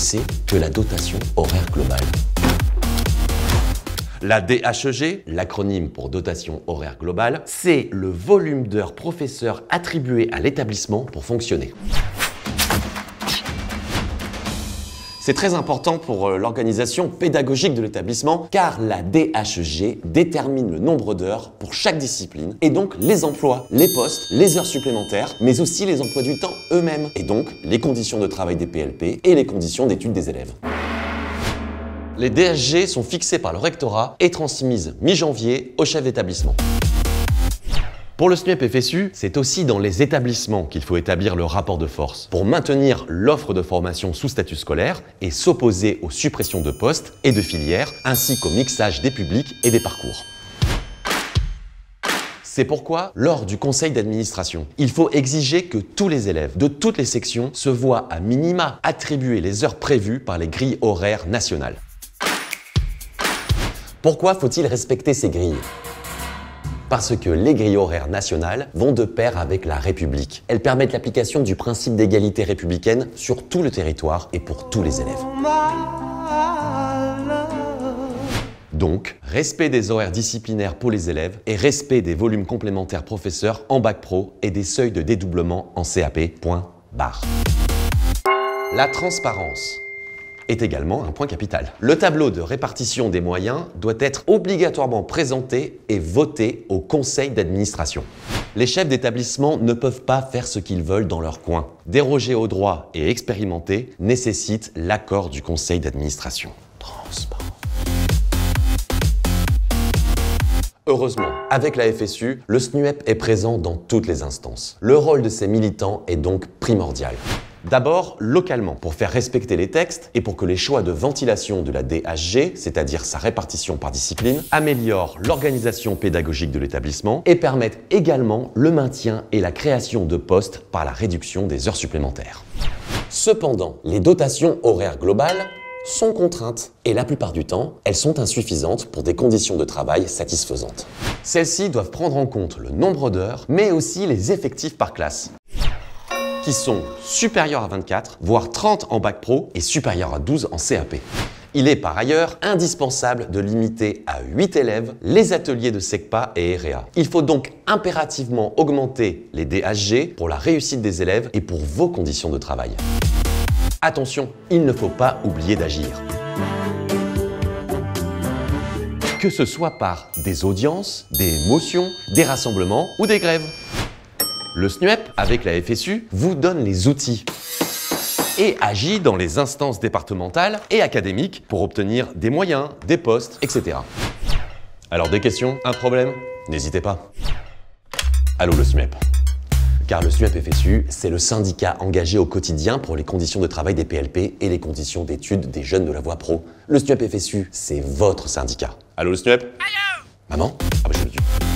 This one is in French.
c'est que la dotation horaire globale? La DHEG, l'acronyme pour dotation horaire globale, c'est le volume d'heures professeurs attribué à l'établissement pour fonctionner. C'est très important pour l'organisation pédagogique de l'établissement car la DHEG détermine le nombre d'heures pour chaque discipline et donc les emplois, les postes, les heures supplémentaires, mais aussi les emplois du temps eux-mêmes et donc les conditions de travail des PLP et les conditions d'études des élèves. Les DHG sont fixées par le rectorat et transmises mi-janvier au chef d'établissement. Pour le SNUEP-FSU, c'est aussi dans les établissements qu'il faut établir le rapport de force pour maintenir l'offre de formation sous statut scolaire et s'opposer aux suppressions de postes et de filières, ainsi qu'au mixage des publics et des parcours. C'est pourquoi, lors du conseil d'administration, il faut exiger que tous les élèves de toutes les sections se voient à minima attribuer les heures prévues par les grilles horaires nationales. Pourquoi faut-il respecter ces grilles ? Parce que les grilles horaires nationales vont de pair avec la République. Elles permettent l'application du principe d'égalité républicaine sur tout le territoire et pour tous les élèves. Donc, respect des horaires disciplinaires pour les élèves et respect des volumes complémentaires professeurs en bac pro et des seuils de dédoublement en CAP. Point barre. La transparence est également un point capital. Le tableau de répartition des moyens doit être obligatoirement présenté et voté au conseil d'administration. Les chefs d'établissement ne peuvent pas faire ce qu'ils veulent dans leur coin. Déroger aux droits et expérimenter nécessite l'accord du conseil d'administration. Transparent. Heureusement, avec la FSU, le SNUEP est présent dans toutes les instances. Le rôle de ses militants est donc primordial. D'abord, localement, pour faire respecter les textes et pour que les choix de ventilation de la DHG, c'est-à-dire sa répartition par discipline, améliorent l'organisation pédagogique de l'établissement et permettent également le maintien et la création de postes par la réduction des heures supplémentaires. Cependant, les dotations horaires globales sont contraintes et la plupart du temps, elles sont insuffisantes pour des conditions de travail satisfaisantes. Celles-ci doivent prendre en compte le nombre d'heures, mais aussi les effectifs par classe, qui sont supérieurs à 24, voire 30 en bac pro et supérieurs à 12 en CAP. Il est par ailleurs indispensable de limiter à 8 élèves les ateliers de SECPA et EREA. Il faut donc impérativement augmenter les DHG pour la réussite des élèves et pour vos conditions de travail. Attention, il ne faut pas oublier d'agir. Que ce soit par des audiences, des motions, des rassemblements ou des grèves. Le SNUEP, avec la FSU, vous donne les outils et agit dans les instances départementales et académiques pour obtenir des moyens, des postes, etc. Alors des questions, un problème? N'hésitez pas. Allô le SNUEP. Car le SNUEP-FSU, c'est le syndicat engagé au quotidien pour les conditions de travail des PLP et les conditions d'études des jeunes de la voie pro. Le SNUEP-FSU, c'est votre syndicat. Allô le SNUEP? Allô? Maman? Ah bah j'ai le